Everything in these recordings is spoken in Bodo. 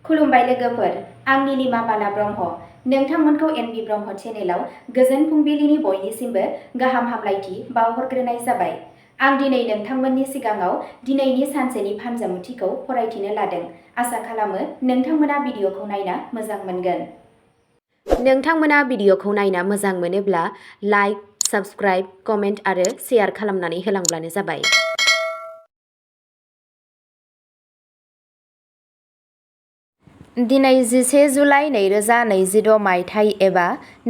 खुलुमबाय लोगोफोर, आं नीलिमा बाला ब्रह्म। नोंथांमोनखौ एनबि ब्रह्म चेनेलाव गोजोन फुंबिलिनि बयनिसिमबो गाहाम हामलायथि बावहरग्रोनाय जाबाय। आं दिनै नोंथांमोननि सिगाङाव दिनैनि सानसेनि फानजामुथिखौ फरायथिनो लादों। आसा खालामो नोंथांमोना भिडिअखौ नायना मोजां मोनगोन। नोंथांमोना भिडिअखौ नायना मोजां मोनोब्ला लाइक, साबस्क्राइब, कमेन्ट आरो शेयार खालामनानै होलांब्लानो जाबाय। दिनै 11 जुलाइ 2026 मायथाइ एबा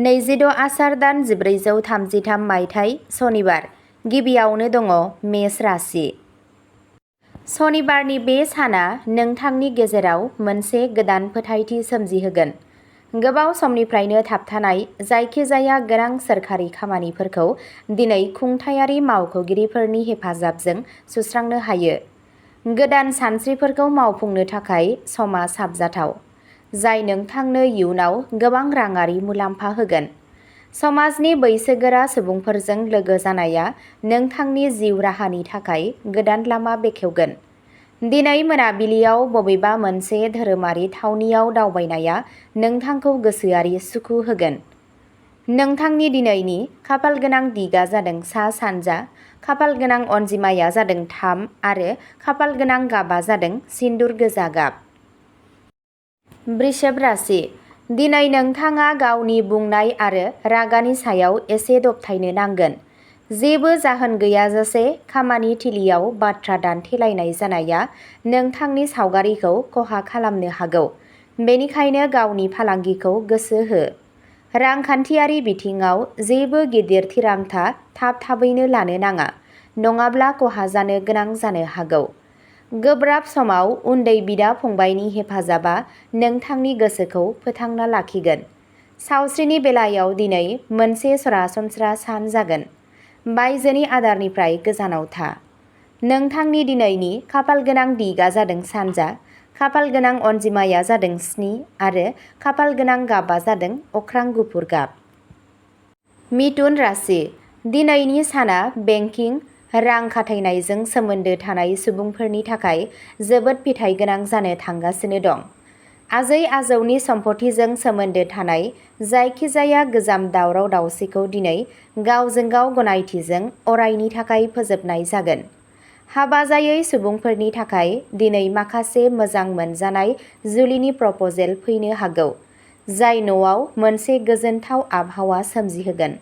22 आसार दान 1433 मायथाइ सनिबार। गिबियावनो दङ मेष राशि। सनिबारनि बे साना नोंथांनि गेजेराव मोनसे गोदान फोथायथि सोमजिहोगोन। गोबाव समनिफ्रायनो थाबथानाय जायखिजाया गोनां सोरखारि खामानिफोरखौ दिनै खुंथायारि मावख'गिरिफोरनि हेफाजाबजों सुस्रांनो हायो। गोदान सानस्रिफोरखौ मावफुंनो थाखाय समा साबजाथाव, जाय नोंथांनो इयुनाव गोबां राङारि मुलाम्फा होगोन। समाजनि बैसोगोरा सुबुंफोरजों लोगो जानाया नोंथांनि जिउ राहानि थाखाय गोदान लामा बेखेवगोन। दिनै मोनाबिलियाव बबेबा मोनसे धोरोमारि थावनियाव दावबायनाया नोंथांखौ गोसोआरि सुखु होगोन। नोंथांनि दिनैनि खाफालगोनां दिगा जादों सा-सानजा, खाफालगोनां अनजिमाया जादों 3 आरो खाफालगोनां गाबा जादों सिन्दुर गोजा गाब। वृषभ राशि। दिनै नोंथाङा गावनि बुंनाय आरो रागानि सायाव एसे दबथायनो नांगोन। जेबो जाहोन गैयाजासे खामानि थिलियाव बाथ्रा दान्थेलायनाय जानाया नोंथांनि सावगारिखौ खहा खालामनो हागौ, बेनिखायनो गावनि फालांगिखौ गोसो हो। रांखान्थियारि बिथिङाव जेबो गिदिर थिरांथा थाब-थाबैनो लानो नाङा, नङाब्ला खहा जानो गोनां जानो हागौ। गोब्राब समाव उन्दै बिदा-फंबायनि हेफाजाबा नोंथांनि गोसोखौ फोथांना लाखिगोन। सावस्रिनि बेलायाव दिनै मोनसे सरासनस्रा सान जागोन। बायजोनि आदारनिफ्राय गोजानाव था। नोंथांनि दिनैनि खाफालगोनां दिगा जादों सानजा, खाफालगोनां अनजिमाया जादों 7 आरो खाफालगोनां गाबा जादों अख्रां गुफुर गाब। मिथुन राशि। दिनैनि साना बेंकिं, रां खाथायनायजों सोमोन्दो थानाय सुबुंफोरनि थाखाय जोबोद फिथाइ गोनां जानो थांगासिनो दं। आजै-आजौनि सम्फथिजों सोमोन्दो थानाय जायखिजाया गोजाम दावराव-दावसिखौ दिनै गावजों-गाव गनायथिजों अरायनि थाखाय फोजोबनाय जागोन। हाबा जायै सुबुंफोरनि थाखाय दिनै माखासे मोजां मोनजानाय जुलिनि प्रप'जेल फैनो हागौ, जाय न'आव मोनसे गोजोनथाव आबहावा सोमजिहोगोन।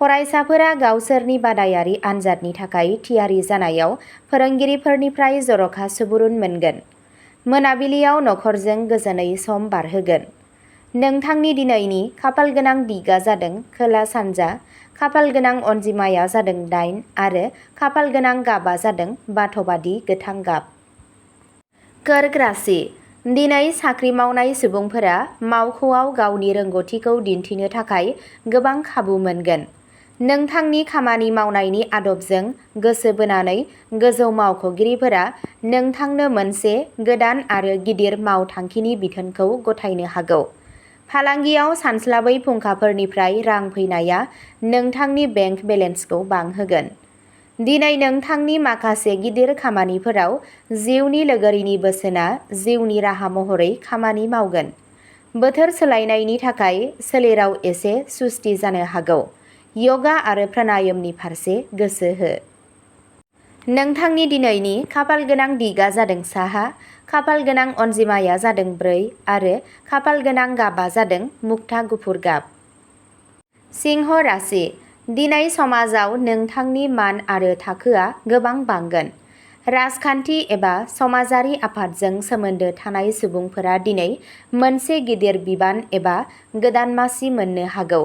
फरायसाफोरा गावसोरनि बादायारि आनजादनि थाखाय थियारि जानायाव फोरोंगिरिफोरनिफ्राय जर'खा सुबुरुन मोनगोन। मोनाबिलियाव नखरजों गोजोनै सम बारहोगोन। नोंथांनि दिनैनि खाफालगोनां दिगा जादों खोला-सानजा, खाफालगोनां अनजिमाया जादों 8 आरो खाफालगोनां गाबा जादों बाथ'बादि गोथां गाब। कर्क राशि। दिनै साख्रि मावनाय सुबुंफोरा मावख'आव गावनि रोंग'थिखौ दिन्थिनो थाखाय गोबां खाबु मोनगोन। नोंथांनि खामानि मावनायनि आदबजों गोसो बोनानै गोजौ मावख'गिरिफोरा नोंथांनो मोनसे गोदान आरो गिदिर मावथांखिनि बिथोनखौ गथायनो हागौ। फालांगियाव सानस्लाबै फुंखाफोरनिफ्राय रां फैनाया नोंथांनि बेंक बेलेन्सखौ बांहोगोन। दिनै नोंथांनि माखासे गिदिर खामानिफोराव जिउनि लोगोरिनि बोसोनआ जिउनि राहा महरै खामानि मावगोन। बोथोर सोलायनायनि थाखाय सोलेराव एसे सुस्ति जानो हागौ। यगा आरो प्राणायामनि फारसे गोसो हो। नोंथांनि दिनैनि खाफालगोनां दिगा जादों साहा, खाफालगोनां अनजिमाया जादों 4 आरो खाफालगोनां गाबा जादों मुक्ता गुफुर गाब। सिंह राशि। दिनै समाजाव नोंथांनि मान आरो थाखोआ गोबां बांगोन। राजखान्थि एबा समाजारि आफादजों सोमोन्दो थानाय सुबुंफोरा दिनै मोनसे गिदिर बिबान एबा गोदान मासि मोननो हागौ।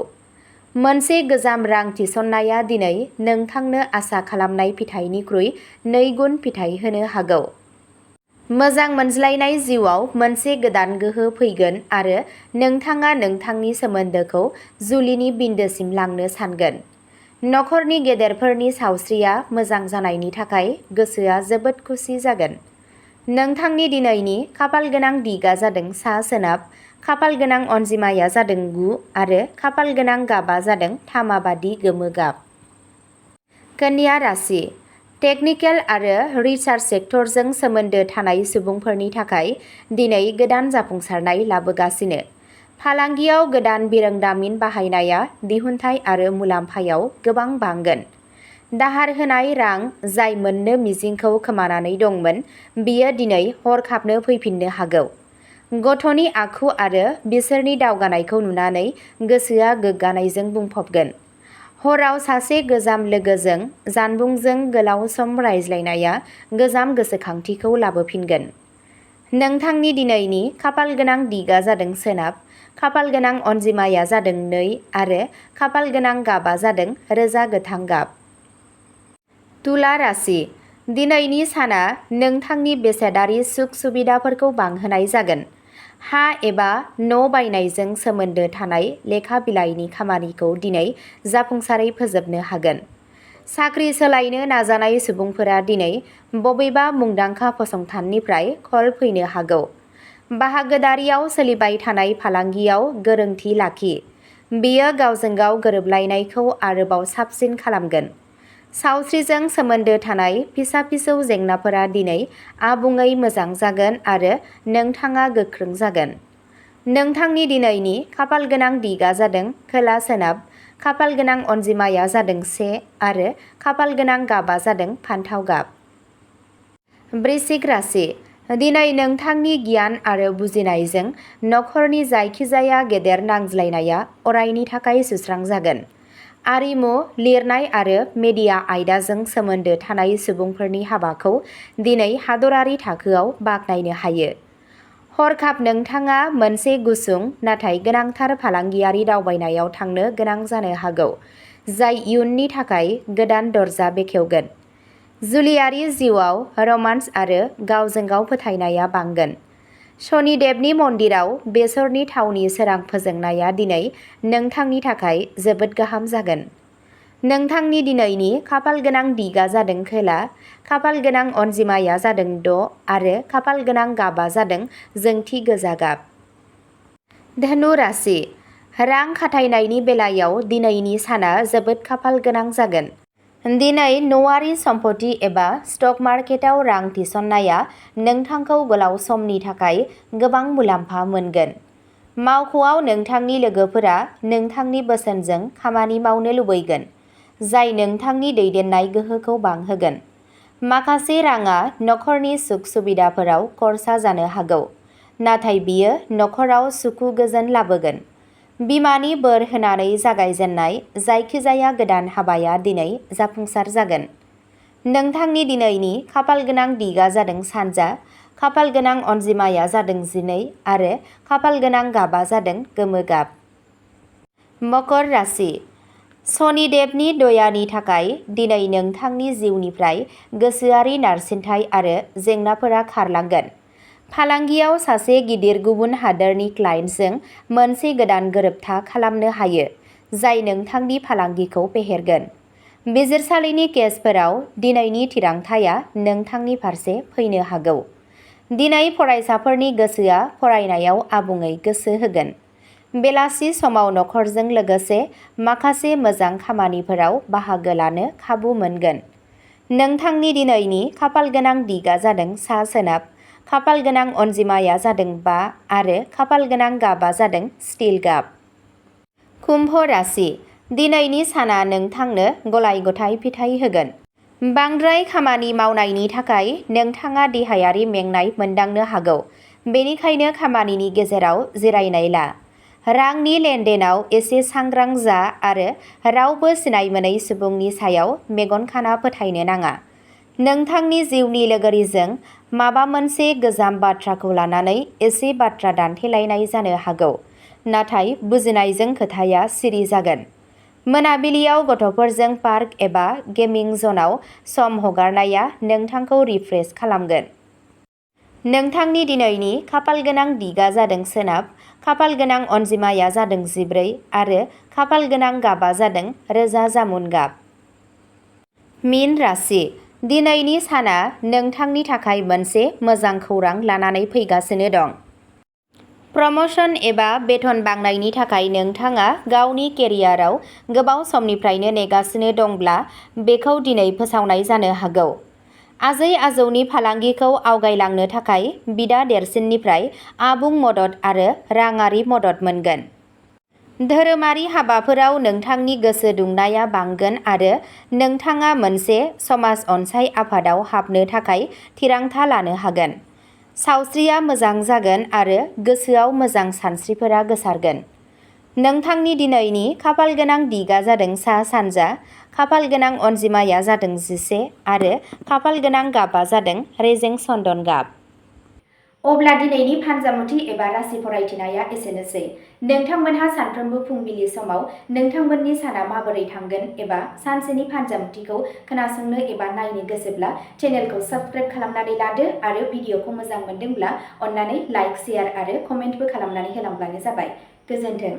मोनसे गोजाम रां थिसननाया दिनै नोंथांनो आसा खालामनाय फिथाइनिख्रुइ 2 गुन फिथाइ होनो हागौ। मोजां मोनज्लायनाय जिउआव मोनसे गोदान गोहो फैगोन आरो नोंथाङा नोंथांनि सोमोन्दोखौ जुलिनि बिन्दोसिम लांनो सानगोन। नखरनि गेदेरफोरनि सावस्रिया मोजां जानायनि थाखाय गोसोआ जोबोद खुसि जागोन। नोंथांनि दिनैनि खाफालगोनां दिगा जादों सा-सोनाब, खाफालगोनां अनजिमाया जादों 9 आरो खाफालगोनां गाबा जादों तामाबादि गोमो गाब। कन्या राशि। टेकनिकेल आरो रिसार्च सेक्टरजों सोमोन्दो थानाय सुबुंफोरनि थाखाय दिनै गोदान जाफुंसारनाय लाबोगासिनो। फालांगियाव गोदान बिरोंदामिन बाहायनाया दिहुनथाइ आरो मुलाम्फायाव गोबां बांगोन। दाहार होनाय रां जाय मोननो मिजिंखौ खोमानानै दंमोन, बियो दिनै हरखाबनो फैफिननो हागौ। गथ'नि आखु आरो बिसोरनि दावगानायखौ नुनानै गोसोआ गोग्गानायजों बुंफबगोन। हराव सासे गोजाम लोगोजों जानबुंजों गोलाव सम रायज्लायनाया गोजाम गोसोखांथिखौ लाबोफिनगोन। नोंथांनि दिनैनि खाफालगोनां दिगा जादों सोनाब, खाफालगोनां अनजिमाया जादों 2 आरो खाफालगोनां गाबआ जादों रोजा गोथां गाब। तुला राशि। दिनैनि साना नोंथांनि बेसादारि सुख-सुबिदाफोरखौ बांहोनाय जागोन। हा एबा न' बायनायजों सोमोन्दो थानाय लेखा बिलाइनि खामानिखौ दिनै जाफुंसारै फोजोबनो हागोन। साख्रि सोलायनो नाजानाय सुबुंफोरा दिनै बबेबा मुंदांखा फसंथाननिफ्राय कल फैनो हागौ। बाहागोदारियाव सोलिबाय थानाय फालांगियाव गोरोंथि लाखि। बेयो गावजों गाव गोरोबलायनायखौ आरोबाव साबसिन खालामगोन। सावस्रिजों सोमोन्दो थानाय फिसा-फिसौ जेंनाफोरा दिनै आबुङै मोजां जागोन आरो नोंथाङा गोख्रों जागोन। नोंथांनि दिनैनि खाफालगोनां दिगा जादों खोला-सोनाब, खाफालगोनां अनजिमाया जादों 1 आरो खाफालगोनां गाबआ जादों फान्थाव गाब। वृश्चिक राशि। दिनै नोंथांनि गियान आरो बुजिनायजों नखरनि जायखिजाया गेदेर नांज्लायनाया अरायनि थाखाय सुस्रांजागोन। आरिमु, लिरनाय आरो मिडिया आयदाजों सोमोन्दो थानाय सुबुंफोरनि हाबाखौ दिनै हादरारि थाखोआव बाख्नायनो हायो। हरखाब नोंथाङा मोनसे गुसुं नाथाय गोनांथार फालांगियारि दावबायनायाव थांनो गोनां जानो हागौ, जाय इयुननि थाखाय गोदान दरजा बेखेवगोन। जुलियारि जिउआव रमान्स आरो गावजों गाव फोथायनाया बांगोन। शनिदेबनि मन्दिराव बेसरनि थावनि सोरां फोजोंनाया दिनै नोंथांनि थाखाय जोबोद गाहाम जागोन। नोंथांनि दिनैनि खाफालगोनां दिगा जादों खोला, खाफालगोनां अनजिमाया जादों 6 आरो खाफालगोनां गाबआ जादों जोंथि गोजा गाब। धनु राशि। रां खाथायनायनि बेलायाव दिनैनि साना जोबोद खाफाल गोनां जागोन। दिनै न'आरि सम्पथि एबा स्टक मार्केटआव रां थिसननाया नोंथांखौ गोलाव समनि थाखाय गोबां मुलाम्फा मोनगोन। मावख'आव नोंथांनि लोगोफोरा नोंथांनि बोसोनजों खामानि मावनो लुबैगोन, जाय नोंथांनि दैदेननाय गोहोखौ बांहोगोन। माखासे राङा नखरनि सुख-सुबिदाफोराव खर्सा जानो हागौ, नाथाय बियो नखराव सुखु गोजोन लाबोगोन। बिमानि बोर होनानै जागायजेननाय जायखिजाया गोदान हाबाया दिनै जाफुंसार जागोन। नोंथांनि दिनैनि खाफालगोनां दिगा जादों सानजा, खाफालगोनां अनजिमाया जादों 12 आरो खाफालगोनां गाबआ जादों गोमो गाब। मकर राशि। शनिदेबनि दयानि थाखाय दिनै नोंथांनि जिउनिफ्राय गोसोआरि नारसिनथाय आरो जेंनाफोरा खारलांगोन। फालांगियाव सासे गिदिर गुबुन हादोरनि क्लाइन्टजों मोनसे गोदान गोरोबथा खालामनो हायो, जाय नोंथांनि फालांगिखौ फेहेरगोन। बिजिरसालिनि केसफोराव दिनैनि थिरांथाया नोंथांनि फारसे फैनो हागौ। दिनै फरायसाफोरनि गोसोआ फरायनायाव आबुङै गोसो होगोन। बेलासि समाव नखरजों लोगोसे माखासे मोजां खामानिफोराव बाहागो लानो खाबु मोनगोन। नोंथांनि दिनैनि खाफालगोनां दिगा जादों सा-सोनाब, खाफालगोनां अनजिमाया जादों 5 आरो खाफालगोनां गाबआ जादों स्टिल गाब। कुम्भ राशि। दिनैनि साना नोंथांनो गलाय-गथाय फिथाइ होगोन। बांद्राय खामानि मावनायनि थाखाय नोंथाङा देहायारि मेंनाय मोनदांनो हागौ, बेनिखायनो खामानिनि गेजेराव जिरायनाय ला। रांनि लेनदेनाव एसे सांग्रां जा आरो रावबो सिनायमोनै सुबुंनि सायाव मेगन खाना फोथायनो नाङा। नोंथांनि जिउनि लोगोरिजों माबा मोनसे गोजाम बाथ्राखौ लानानै एसे बाथ्रा दान्थेलायनाय जानो हागौ, नाथाय बुजिनायजों खोथाया सिरि जागोन। मोनाबिलियाव गथ'फोरजों पार्क एबा गेमिं जनाव सम हगारनाया नोंथांखौ रिफ्रेश खालामगोन। नोंथांनि दिनैनि खाफालगोनां दिगा जादों सोनाब, खाफालगोनां अनजिमाया जादों 14 आरो खाफालगोनां गाबआ जादों रोजा जामुन गाब। मीन राशि। दिनैनि साना नोंथांनि थाखाय मोनसे मोजां खौरां लानानै फैगासिनो दं। प्रम'सन एबा बेथन बांनायनि थाखाय नोंथाङा गावनि केरियाराव गोबाव समनिफ्रायनो नेगासिनो दंब्ला बेखौ दिनै फोसावनाय जानो हागौ। आजै-आजौनि फालांगिखौ आवगायलांनो थाखाय बिदा देरसिननिफ्राय आबुं मदद आरो राङारि मदद मोनगोन। धोरोमारि हाबाफोराव नोंथांनि गोसो दुंनाया बांगोन आरो नोंथाङा मोनसे समाज अनसाय आफादाव हाबनो थाखाय थिरांथा लानो हागोन। सावस्रिया मोजां जागोन आरो गोसोआव मोजां सानस्रिफोरा गोसारगोन। नोंथांनि दिनैनि खाफालगोनां दिगआ जादों सा-सानजा, खाफालगोनां अनजिमाया जादों 11 आरो खाफालगोनां गाबआ जादों रेजें चन्दन गाब। अब्ला दिनैनि फानजामुथि एबा राशि फरायथिनाया एसेनोसै। नोंथांमोनहा सानफ्रोमबो फुंबिलि समाव नोंथांमोननि साना माबोरै थांगोन एबा सानसेनि फानजामुथिखौ खोनासंनो एबा नायनो गोसोब्ला चेनेलखौ साबस्क्राइब खालामनानै लादो आरो भिडिअखौ मोजां मोनदोंब्ला अन्नानै लाइक, शेयार आरो कमेन्टबो खालामनानै होलांब्लानो जाबाय। गोजोन्थों।